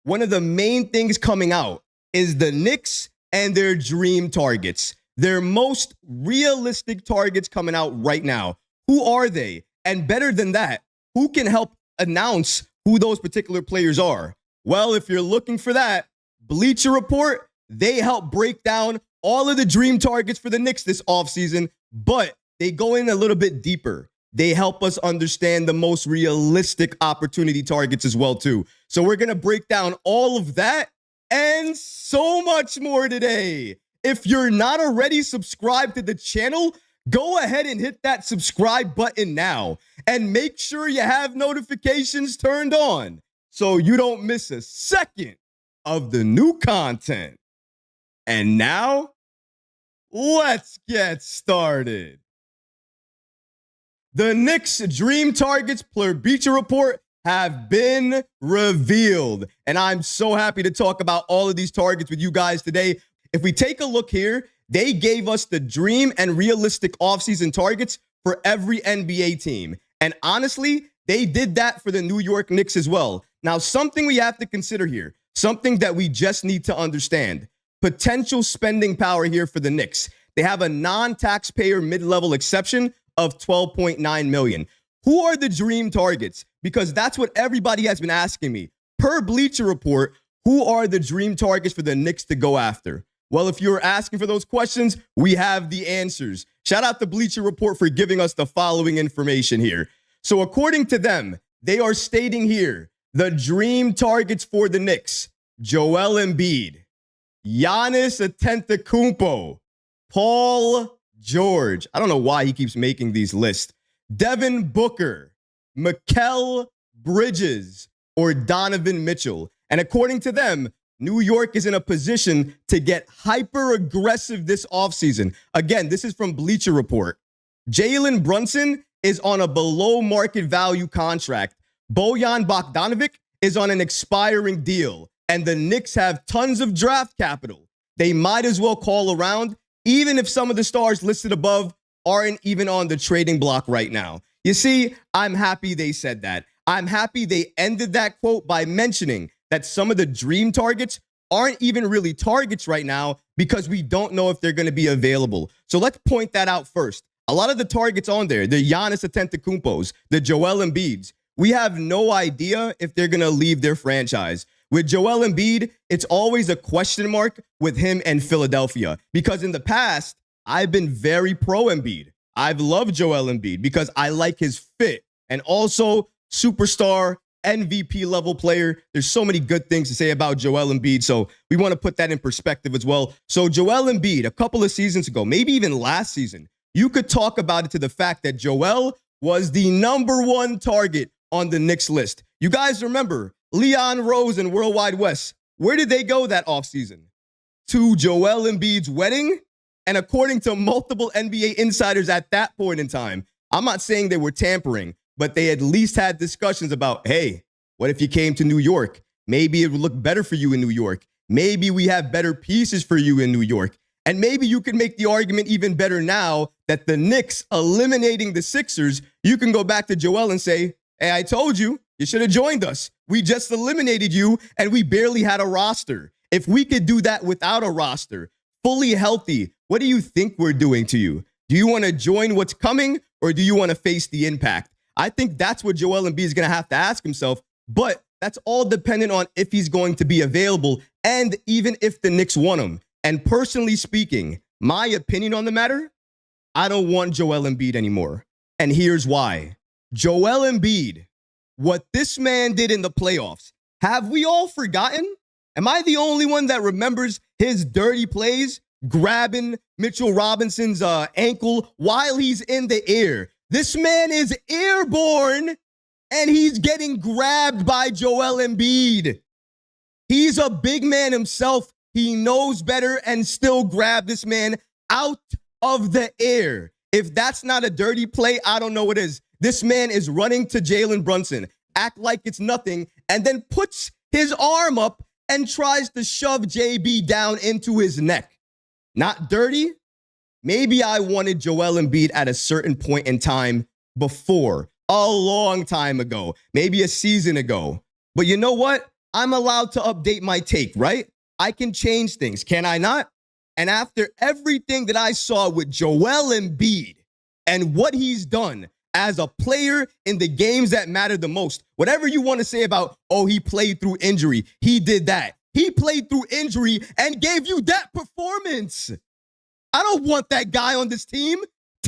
one of the main things coming out is the Knicks and their dream targets. Their most realistic targets coming out right now. Who are they? And better than that, who can help announce who those particular players are? Well, if you're looking for that, Bleacher Report, they help break down all of the dream targets for the Knicks this offseason, but they go in a little bit deeper. They help us understand the most realistic opportunity targets as well, too. So we're going to break down all of that and so much more today. If you're not already subscribed to the channel, go ahead and hit that subscribe button now and make sure you have notifications turned on so you don't miss a second of the new content. And now, let's get started. The Knicks' dream targets per Bleacher Report have been revealed. And I'm so happy to talk about all of these targets with you guys today. If we take a look here, they gave us the dream and realistic offseason targets for every NBA team. And honestly, they did that for the New York Knicks as well. Now, something we have to consider here, something that we just need to understand, potential spending power here for the Knicks. They have a non-taxpayer mid-level exception of $12.9 million. Who are the dream targets? Because that's what everybody has been asking me. Per Bleacher Report, who are the dream targets for the Knicks to go after? Well, if you're asking for those questions, we have the answers. Shout out to Bleacher Report for giving us the following information here. So according to them, they are stating here, the dream targets for the Knicks: Joel Embiid, Giannis Antetokounmpo, Paul George. I don't know why he keeps making these lists. Devin Booker, Mikal Bridges, or Donovan Mitchell. And according to them, New York is in a position to get hyper-aggressive this offseason. Again, this is from Bleacher Report. Jalen Brunson is on a below-market value contract. Bojan Bogdanovic is on an expiring deal. And the Knicks have tons of draft capital. They might as well call around, even if some of the stars listed above aren't even on the trading block right now. You see, I'm happy they said that. I'm happy they ended that quote by mentioning that some of the dream targets aren't even really targets right now because we don't know if they're going to be available. So let's point that out first. A lot of the targets on there, the Giannis Antetokounmpos, the Joel Embiids, we have no idea if they're going to leave their franchise. With Joel Embiid, it's always a question mark with him and Philadelphia because in the past, I've been very pro Embiid. I've loved Joel Embiid because I like his fit and also superstar MVP level player. There's so many good things to say about Joel Embiid, so we want to put that in perspective as well. So Joel Embiid, a couple of seasons ago, maybe even last season, you could talk about it to the fact that Joel was the #1 target on the Knicks list. You guys remember Leon Rose and Worldwide West. Where did they go that offseason? To Joel Embiid's wedding? And according to multiple NBA insiders at that point in time, I'm not saying they were tampering, but they at least had discussions about, hey, what if you came to New York? Maybe it would look better for you in New York. Maybe we have better pieces for you in New York. And maybe you can make the argument even better now that the Knicks eliminating the Sixers, you can go back to Joel and say, hey, I told you, you should have joined us. We just eliminated you and we barely had a roster. If we could do that without a roster, fully healthy, what do you think we're doing to you? Do you want to join what's coming or do you want to face the impact? I think that's what Joel Embiid is going to have to ask himself, but that's all dependent on if he's going to be available and even if the Knicks want him. And personally speaking, my opinion on the matter, I don't want Joel Embiid anymore. And here's why. Joel Embiid, what this man did in the playoffs, have we all forgotten? Am I the only one that remembers his dirty plays, grabbing Mitchell Robinson's ankle while he's in the air? This man is airborne, and he's getting grabbed by Joel Embiid. He's a big man himself. He knows better and still grab this man out of the air. If that's not a dirty play, I don't know what is. This man is running to Jalen Brunson, act like it's nothing, and then puts his arm up and tries to shove JB down into his neck. Not dirty? Maybe I wanted Joel Embiid at a certain point in time before, a long time ago, maybe a season ago. But you know what? I'm allowed to update my take, right? I can change things, can I not? And after everything that I saw with Joel Embiid and what he's done as a player in the games that matter the most, whatever you want to say about, oh, he played through injury, he did that. He played through injury and gave you that performance. I don't want that guy on this team.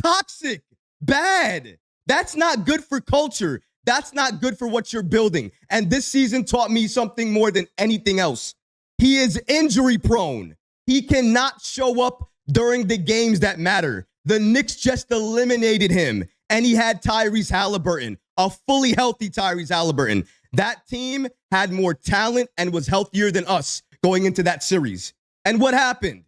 Toxic, bad. That's not good for culture. That's not good for what you're building. And this season taught me something more than anything else. He is injury prone. He cannot show up during the games that matter. The Knicks just eliminated him, and he had Tyrese Halliburton, a fully healthy Tyrese Halliburton. That team had more talent and was healthier than us going into that series. And what happened?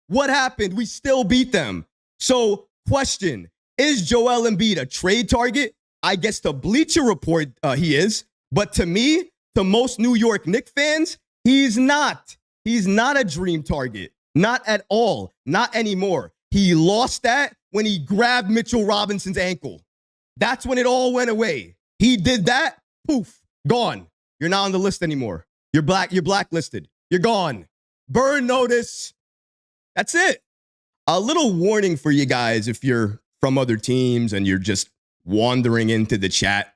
What happened? We still beat them. So, question, is Joel Embiid a trade target? I guess to Bleacher Report, he is. But to me, to most New York Knicks fans, he's not. He's not a dream target. Not at all. Not anymore. He lost that when he grabbed Mitchell Robinson's ankle. That's when it all went away. He did that, poof, gone. You're not on the list anymore. You're blacklisted. You're gone. Burn notice. That's it. A little warning for you guys if you're from other teams and you're just wandering into the chat.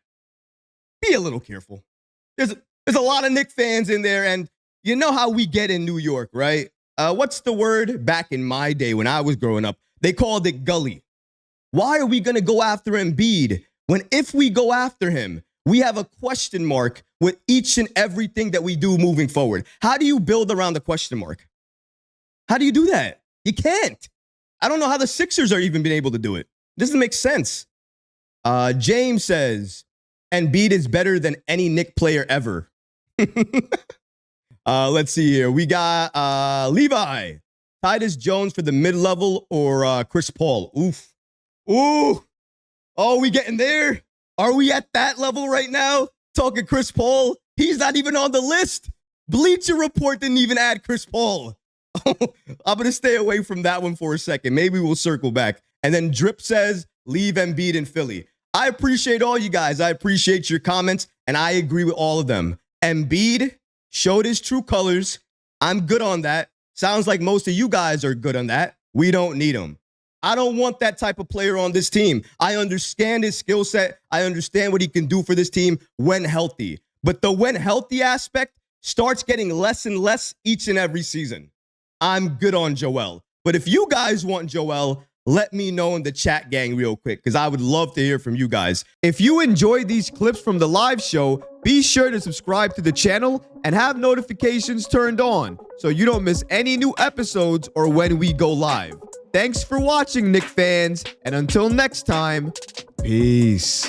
Be a little careful. There's a lot of Knicks fans in there, and you know how we get in New York, right? What's the word? Back in my day when I was growing up, they called it gully. Why are we going to go after Embiid when if we go after him, we have a question mark with each and everything that we do moving forward? How do you build around the question mark? How do you do that? You can't. I don't know how the Sixers are even been able to do it. It doesn't make sense. James says, Embiid is better than any Knicks player ever. Let's see here. We got Levi. Titus Jones for the mid-level or Chris Paul? Oof. Ooh. Oh, we getting there? Are we at that level right now? Talking Chris Paul? He's not even on the list. Bleacher Report didn't even add Chris Paul. I'm going to stay away from that one for a second. Maybe we'll circle back. And then Drip says, leave Embiid in Philly. I appreciate all you guys. I appreciate your comments, and I agree with all of them. Embiid showed his true colors. I'm good on that. Sounds like most of you guys are good on that. We don't need him. I don't want that type of player on this team. I understand his skill set. I understand what he can do for this team when healthy. But the when healthy aspect starts getting less and less each and every season. I'm good on Joel. But if you guys want Joel, let me know in the chat gang real quick, because I would love to hear from you guys. If you enjoyed these clips from the live show, be sure to subscribe to the channel and have notifications turned on so you don't miss any new episodes or when we go live. Thanks for watching, Knicks fans, and until next time, peace.